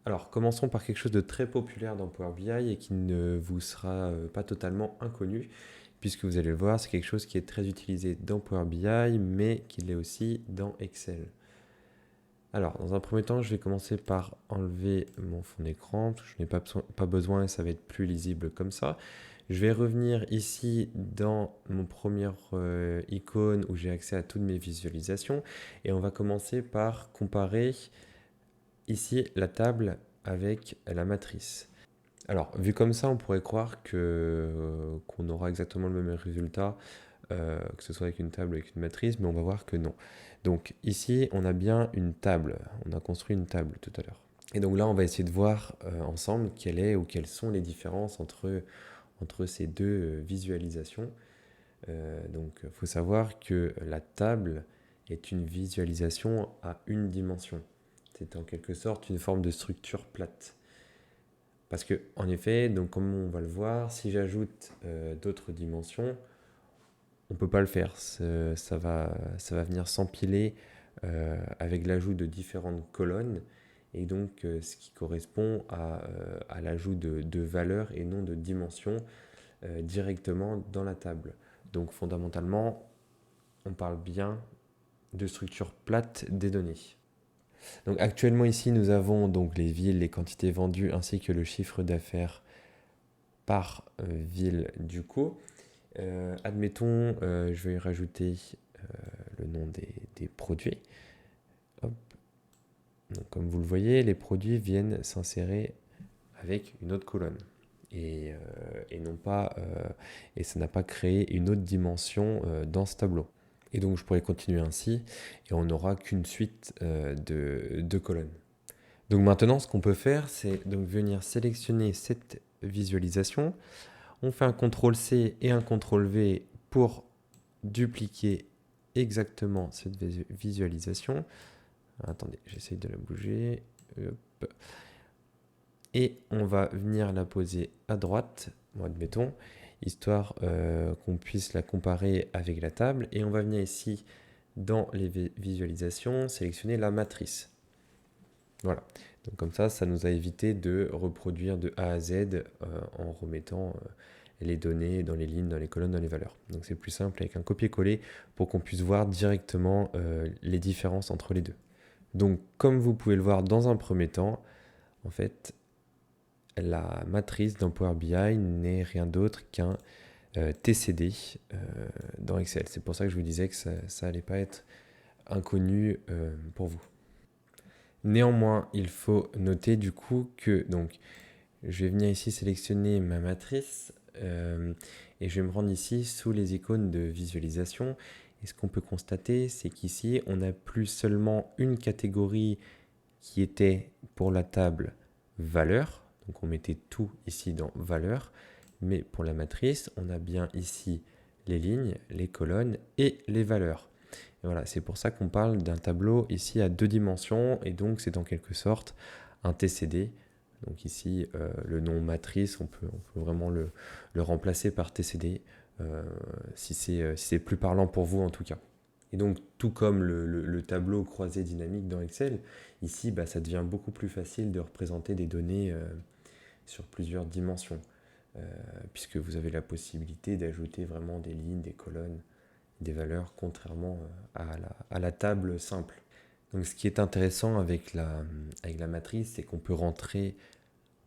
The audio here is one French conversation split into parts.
Alors, commençons par quelque chose de très populaire dans Power BI et qui ne vous sera pas totalement inconnu, puisque vous allez le voir, c'est quelque chose qui est très utilisé dans Power BI, mais qui l'est aussi dans Excel. Alors, dans un premier temps, je vais commencer par enlever mon fond d'écran, parce que je n'ai pas besoin et ça va être plus lisible comme ça. Je vais revenir ici dans mon première icône où j'ai accès à toutes mes visualisations, et on va commencer par comparer ici la table avec la matrice. Alors, vu comme ça, on pourrait croire qu'on aura exactement le même résultat, que ce soit avec une table ou avec une matrice, mais on va voir que non. Donc ici, on a bien une table. On a construit une table tout à l'heure. Et donc là, on va essayer de voir ensemble quelle est ou quelles sont les différences entre ces deux visualisations. Donc, il faut savoir que la table est une visualisation à une dimension. C'est en quelque sorte une forme de structure plate. Parce que, en effet, donc comme on va le voir, si j'ajoute d'autres dimensions, on ne peut pas le faire. Ça va venir s'empiler avec l'ajout de différentes colonnes, et donc ce qui correspond à l'ajout de valeurs et non de dimensions directement dans la table. Donc fondamentalement, on parle bien de structure plate des données. Donc actuellement ici, nous avons donc les villes, les quantités vendues ainsi que le chiffre d'affaires par ville du coup. Admettons, je vais rajouter le nom des produits. Hop. Donc, comme vous le voyez, les produits viennent s'insérer avec une autre colonne. Et non pas, et ça n'a pas créé une autre dimension dans ce tableau. Et donc je pourrais continuer ainsi, et on n'aura qu'une suite de colonnes. Donc maintenant, ce qu'on peut faire, c'est donc venir sélectionner cette visualisation. On fait un CTRL-C et un CTRL-V pour dupliquer exactement cette visualisation. Attendez, j'essaye de la bouger. Hop. Et on va venir la poser à droite, admettons, histoire qu'on puisse la comparer avec la table. Et on va venir ici, dans les visualisations, sélectionner la matrice. Voilà. Donc comme ça nous a évité de reproduire de A à Z en remettant les données dans les lignes, dans les colonnes, dans les valeurs. Donc c'est plus simple avec un copier-coller pour qu'on puisse voir directement les différences entre les deux. Donc comme vous pouvez le voir dans un premier temps, en fait, la matrice dans Power BI n'est rien d'autre qu'un TCD dans Excel. C'est pour ça que je vous disais que ça n'allait pas être inconnu pour vous. Néanmoins, il faut noter du coup que donc, je vais venir ici sélectionner ma matrice et je vais me rendre ici sous les icônes de visualisation. Et ce qu'on peut constater, c'est qu'ici, on n'a plus seulement une catégorie qui était pour la table valeur. Donc on mettait tout ici dans valeur. Mais pour la matrice, on a bien ici les lignes, les colonnes et les valeurs. Et voilà, c'est pour ça qu'on parle d'un tableau ici à deux dimensions, et donc c'est en quelque sorte un TCD. Donc ici, le nom matrice, on peut vraiment le remplacer par TCD, si c'est plus parlant pour vous en tout cas. Et donc, tout comme le tableau croisé dynamique dans Excel, ici, ça devient beaucoup plus facile de représenter des données sur plusieurs dimensions, puisque vous avez la possibilité d'ajouter vraiment des lignes, des colonnes, des valeurs, contrairement à la table simple. Donc ce qui est intéressant avec la matrice, c'est qu'on peut rentrer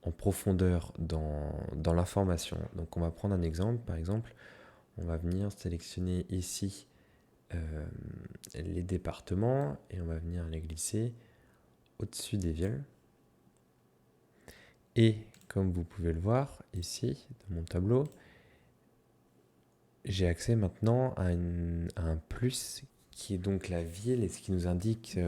en profondeur dans l'information. Donc on va prendre un exemple, par exemple, on va venir sélectionner ici les départements et on va venir les glisser au-dessus des villes. Et comme vous pouvez le voir ici, dans mon tableau, j'ai accès maintenant à un plus qui est donc la ville, et ce qui nous indique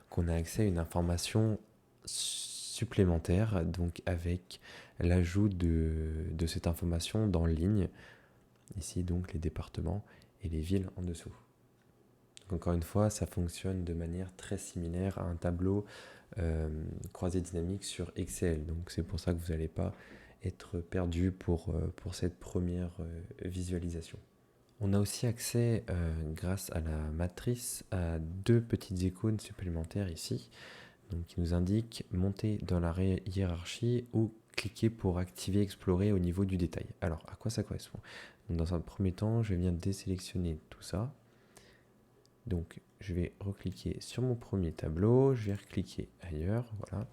qu'on a accès à une information supplémentaire, donc avec l'ajout de cette information dans ligne, ici donc les départements et les villes en dessous. Donc encore une fois, ça fonctionne de manière très similaire à un tableau croisé dynamique sur Excel, donc c'est pour ça que vous n'allez pas être perdu pour cette première visualisation. On a aussi accès, grâce à la matrice, à deux petites icônes supplémentaires ici. donc qui nous indique monter dans la hiérarchie ou cliquer pour activer, explorer au niveau du détail. Alors, à quoi ça correspond? Donc, dans un premier temps, je vais venir désélectionner tout ça. Donc, je vais recliquer sur mon premier tableau, je vais recliquer ailleurs, voilà.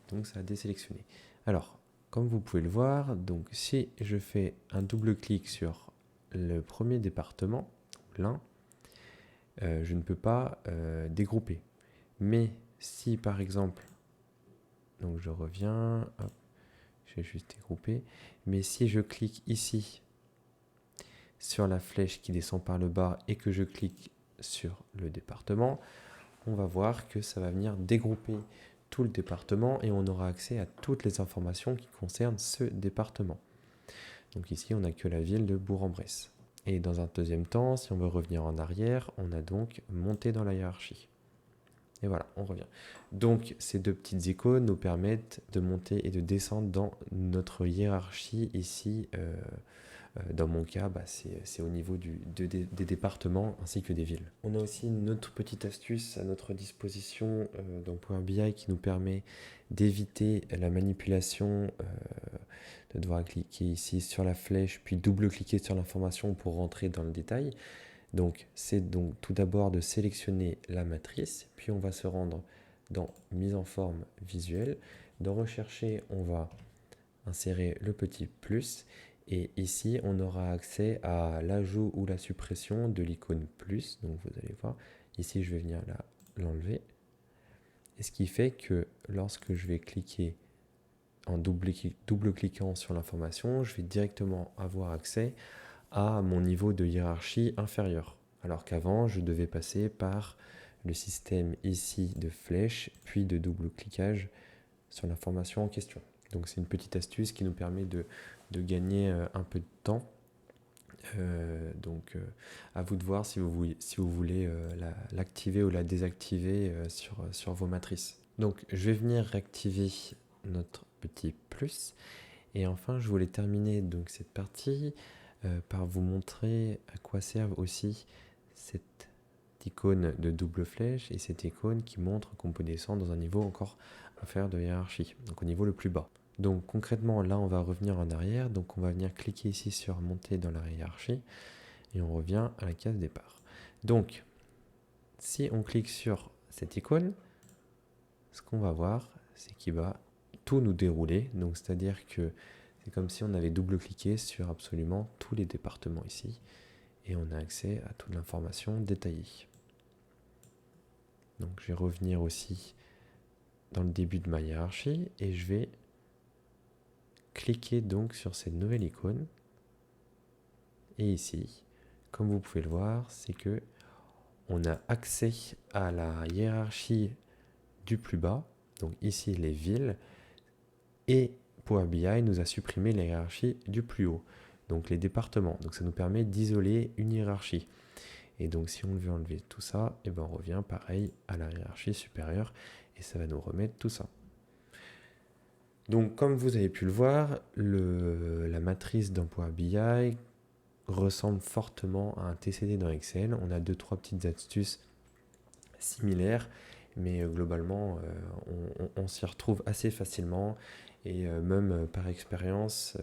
Donc, ça a désélectionné. Alors, comme vous pouvez le voir, donc si je fais un double clic sur le premier département, l'un, je ne peux pas dégrouper. Mais si par exemple, donc je reviens, hop, je vais juste dégrouper, mais si je clique ici sur la flèche qui descend par le bas et que je clique sur le département, on va voir que ça va venir dégrouper tout le département et on aura accès à toutes les informations qui concernent ce département. Donc ici, on n'a que la ville de Bourg-en-Bresse. Et dans un deuxième temps, si on veut revenir en arrière, on a donc monté dans la hiérarchie. Et voilà, on revient. Donc ces deux petites icônes nous permettent de monter et de descendre dans notre hiérarchie ici. Dans mon cas, c'est au niveau des départements ainsi que des villes. On a aussi une autre petite astuce à notre disposition dans Power BI qui nous permet d'éviter la manipulation, de devoir cliquer ici sur la flèche, puis double-cliquer sur l'information pour rentrer dans le détail. Donc, c'est donc tout d'abord de sélectionner la matrice, puis on va se rendre dans mise en forme visuelle. Dans rechercher, on va insérer le petit plus. Et ici, on aura accès à l'ajout ou la suppression de l'icône plus. Donc, vous allez voir, ici, je vais venir l'enlever. Et ce qui fait que lorsque je vais cliquer en double-cliquant sur l'information, je vais directement avoir accès à mon niveau de hiérarchie inférieur. Alors qu'avant, je devais passer par le système ici de flèche, puis de double-cliquage sur l'information en question. Donc c'est une petite astuce qui nous permet de gagner un peu de temps. À vous de voir si vous voulez l'activer ou la désactiver sur vos matrices. Donc je vais venir réactiver notre petit plus. Et enfin, je voulais terminer donc cette partie par vous montrer à quoi servent aussi cette icône de double flèche et cette icône qui montre qu'on peut descendre dans un niveau encore inférieur de hiérarchie, donc au niveau le plus bas. Donc concrètement, là, on va revenir en arrière. Donc on va venir cliquer ici sur monter dans la hiérarchie et on revient à la case départ. Donc, si on clique sur cette icône, ce qu'on va voir, c'est qu'il va tout nous dérouler. Donc c'est-à-dire que c'est comme si on avait double-cliqué sur absolument tous les départements ici et on a accès à toute l'information détaillée. Donc je vais revenir aussi dans le début de ma hiérarchie et je vais cliquer donc sur cette nouvelle icône. Et ici, comme vous pouvez le voir, c'est que on a accès à la hiérarchie du plus bas, donc ici les villes, et Power BI nous a supprimé la hiérarchie du plus haut, donc les départements. Donc ça nous permet d'isoler une hiérarchie. Et donc si on veut enlever tout ça, et ben on revient pareil à la hiérarchie supérieure et ça va nous remettre tout ça. Donc comme vous avez pu le voir, la matrice dans Power BI ressemble fortement à un TCD dans Excel. On a 2-3 petites astuces similaires, mais globalement, on s'y retrouve assez facilement. Et même par expérience,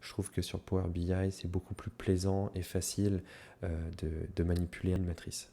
je trouve que sur Power BI, c'est beaucoup plus plaisant et facile de manipuler une matrice.